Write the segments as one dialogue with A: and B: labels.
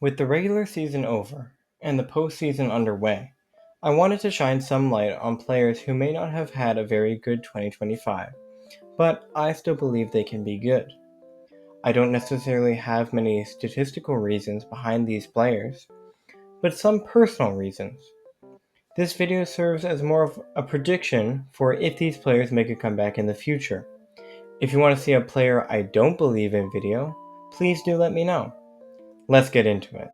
A: With the regular season over and the postseason underway, I wanted to shine some light on players who may not have had a very good 2025, but I still believe they can be good. I don't necessarily have many statistical reasons behind these players, but some personal reasons. This video serves as more of a prediction for if these players make a comeback in the future. If you want to see a player I don't believe in video, please do let me know. Let's get into it.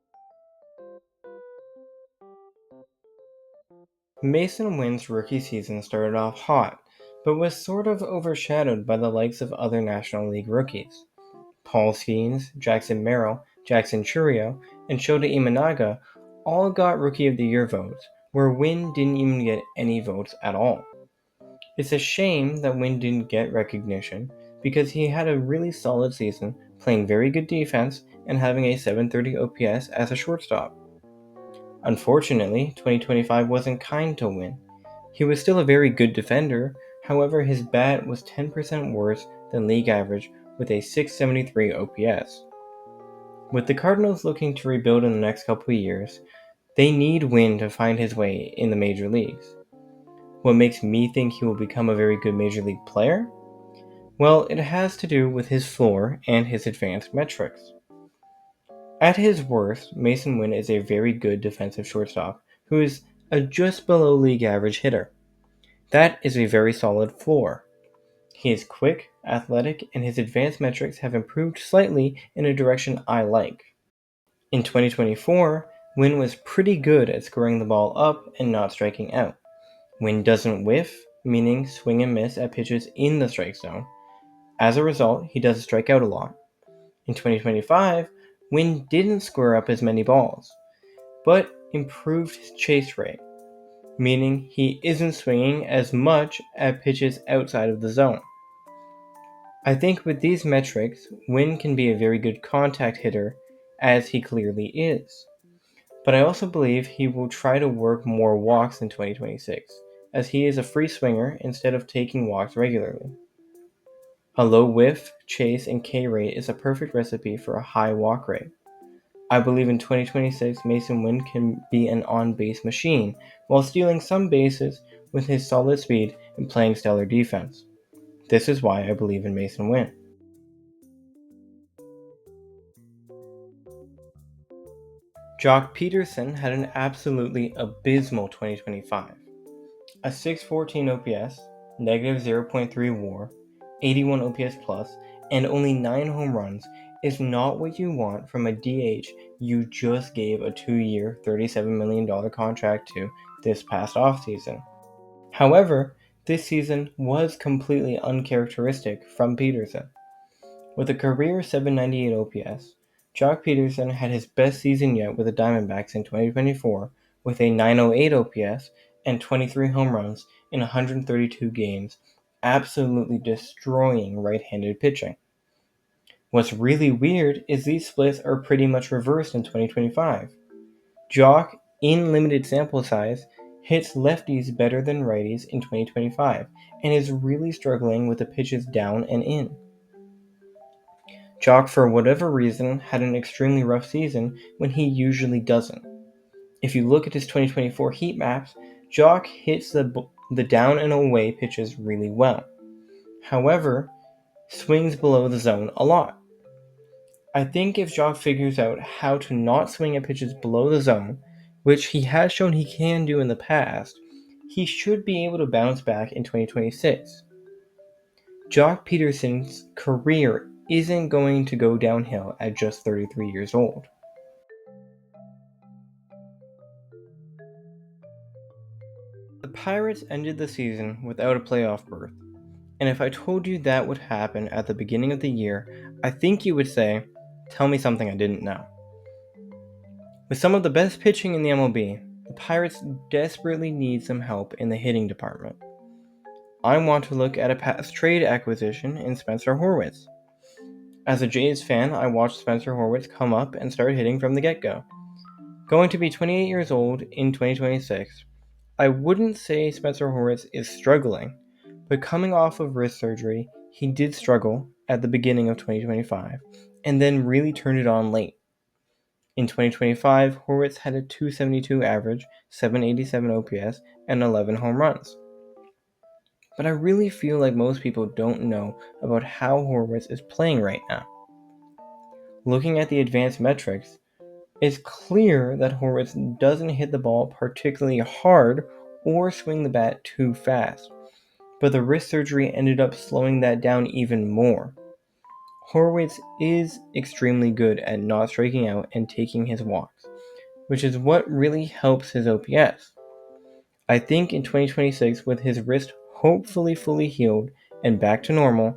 A: Mason Wynn's rookie season started off hot, but was sort of overshadowed by the likes of other National League rookies. Paul Skeens, Jackson Merrill, Jackson Churio, and Shota Imanaga all got Rookie of the Year votes, where Wynn didn't even get any votes at all. It's a shame that Wynn didn't get recognition because he had a really solid season, playing very good defense and having a 730 OPS as a shortstop. Unfortunately, 2025 wasn't kind to Wynn. He was still a very good defender, however his bat was 10% worse than league average with a 673 OPS. With the Cardinals looking to rebuild in the next couple of years, they need Wynn to find his way in the major leagues. What makes me think he will become a very good major league player? Well, it has to do with his floor and his advanced metrics. At his worst, Mason Wynn is a very good defensive shortstop who is a just below league average hitter. That is a very solid floor. He is quick, athletic, and his advanced metrics have improved slightly in a direction I like. In 2024, Wynn was pretty good at scoring the ball up and not striking out. Wynn doesn't whiff, meaning swing and miss at pitches in the strike zone. As a result, he doesn't strike out a lot. In 2025, Wynn didn't square up as many balls, but improved his chase rate, meaning he isn't swinging as much at pitches outside of the zone. I think with these metrics, Wynn can be a very good contact hitter, as he clearly is. But I also believe he will try to work more walks in 2026, as he is a free swinger instead of taking walks regularly. A low whiff, chase, and K rate is a perfect recipe for a high walk rate. I believe in 2026 Mason Wynn can be an on-base machine while stealing some bases with his solid speed and playing stellar defense. This is why I believe in Mason Wynn. Jock Peterson had an absolutely abysmal 2025. A 614 OPS, negative 0.3 WAR, 81 OPS plus, and only 9 home runs is not what you want from a DH you just gave a 2-year, $37 million contract to this past offseason. However, this season was completely uncharacteristic from Peterson. With a career 798 OPS, Jock Peterson had his best season yet with the Diamondbacks in 2024 with a 908 OPS and 23 home runs in 132 games, absolutely destroying right-handed pitching. What's really weird is these splits are pretty much reversed in 2025. Jock, in limited sample size, hits lefties better than righties in 2025 and is really struggling with the pitches down and in. Jock, for whatever reason, had an extremely rough season when he usually doesn't. If you look at his 2024 heat maps, Jock hits the down and away pitches really well. However, swings below the zone a lot. I think if Jock figures out how to not swing at pitches below the zone, which he has shown he can do in the past, he should be able to bounce back in 2026. Jock Peterson's career isn't going to go downhill at just 33 years old. The Pirates ended the season without a playoff berth, and if I told you that would happen at the beginning of the year, I think you would say, tell me something I didn't know. With some of the best pitching in the MLB, the Pirates desperately need some help in the hitting department. I want to look at a past trade acquisition in Spencer Horwitz. As a Jays fan, I watched Spencer Horwitz come up and start hitting from the get-go. Going to be 28 years old in 2026, I wouldn't say Spencer Horwitz is struggling, but coming off of wrist surgery, he did struggle at the beginning of 2025, and then really turned it on late. In 2025, Horwitz had a 272 average, 787 OPS, and 11 home runs. But I really feel like most people don't know about how Horwitz is playing right now. Looking at the advanced metrics, it's clear that Horwitz doesn't hit the ball particularly hard or swing the bat too fast, but the wrist surgery ended up slowing that down even more. Horwitz is extremely good at not striking out and taking his walks, which is what really helps his OPS. I think in 2026, with his wrist hopefully fully healed and back to normal,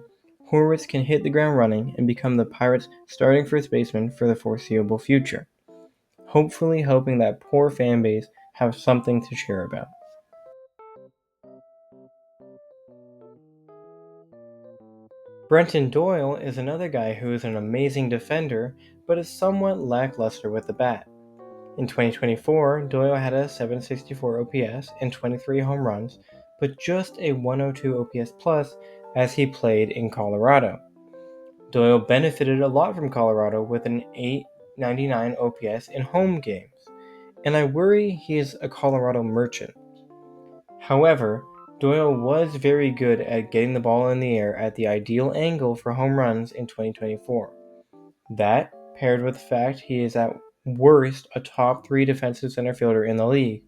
A: Horwitz can hit the ground running and become the Pirates' starting first baseman for the foreseeable future, hopefully helping that poor fan base have something to cheer about. Brenton Doyle is another guy who is an amazing defender, but is somewhat lackluster with the bat. In 2024, Doyle had a 764 OPS and 23 home runs, but just a 102 OPS plus as he played in Colorado. Doyle benefited a lot from Colorado with an 899 OPS in home games, and I worry he is a Colorado merchant. However, Doyle was very good at getting the ball in the air at the ideal angle for home runs in 2024. That, paired with the fact he is at worst a top 3 defensive center fielder in the league,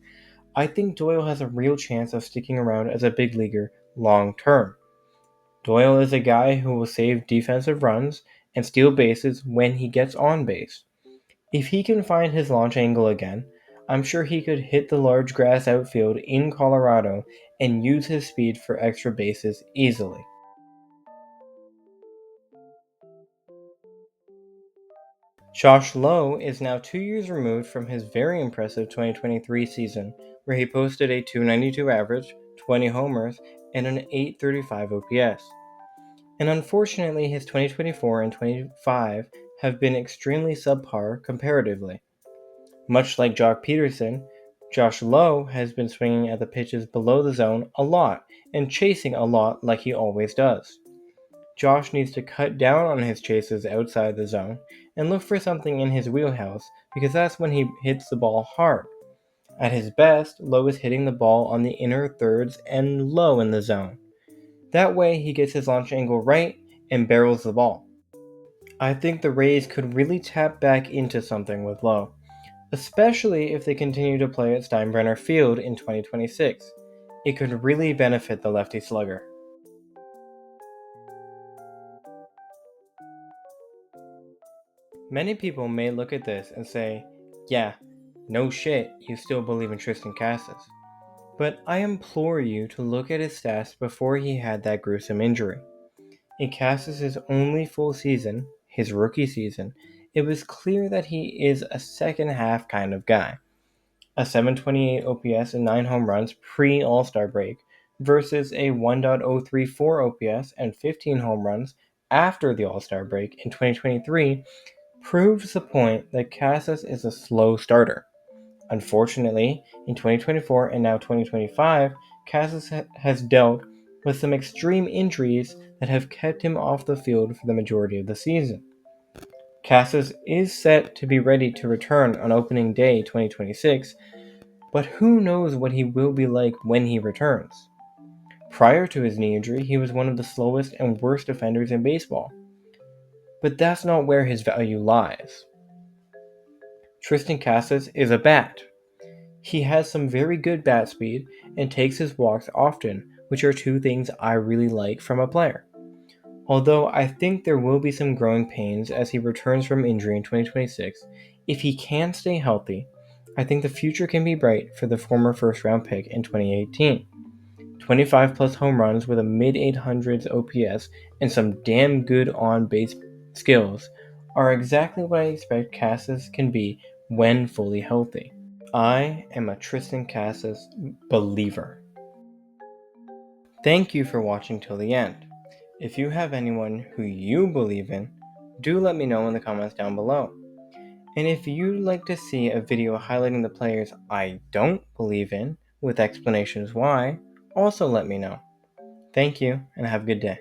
A: I think Doyle has a real chance of sticking around as a big leaguer long term. Doyle is a guy who will save defensive runs and steal bases when he gets on base. If he can find his launch angle again, I'm sure he could hit the large grass outfield in Colorado and use his speed for extra bases easily. Josh Lowe is now 2 years removed from his very impressive 2023 season, where he posted a 292 average, 20 homers, and an 835 OPS. And unfortunately, his 2024 and 25 have been extremely subpar comparatively. Much like Jock Peterson, Josh Lowe has been swinging at the pitches below the zone a lot and chasing a lot like he always does. Josh needs to cut down on his chases outside the zone and look for something in his wheelhouse because that's when he hits the ball hard. At his best, Lowe is hitting the ball on the inner thirds and low in the zone. That way, he gets his launch angle right and barrels the ball. I think the Rays could really tap back into something with Lowe, especially if they continue to play at Steinbrenner Field in 2026. It could really benefit the lefty slugger. Many people may look at this and say, yeah, no shit, you still believe in Tristan Casas. But I implore you to look at his stats before he had that gruesome injury. In Casas' only full season, his rookie season, it was clear that he is a second half kind of guy. A 728 OPS and 9 home runs pre All-Star break versus a 1.034 OPS and 15 home runs after the All-Star break in 2023 proves the point that Casas is a slow starter. Unfortunately, in 2024 and now 2025, Casas has dealt with some extreme injuries that have kept him off the field for the majority of the season. Casas is set to be ready to return on opening day 2026, but who knows what he will be like when he returns. Prior to his knee injury, he was one of the slowest and worst defenders in baseball. But that's not where his value lies. Tristan Casas is a bat. He has some very good bat speed and takes his walks often, which are two things I really like from a player. Although I think there will be some growing pains as he returns from injury in 2026, if he can stay healthy, I think the future can be bright for the former first round pick in 2018. 25 plus home runs with a mid 800s OPS and some damn good on base skills are exactly what I expect Casas can be when fully healthy. I am a Tristan Casas believer. Thank you for watching till the end. If you have anyone who you believe in, do let me know in the comments down below. And if you'd like to see a video highlighting the players I don't believe in, with explanations why, also let me know. Thank you, and have a good day.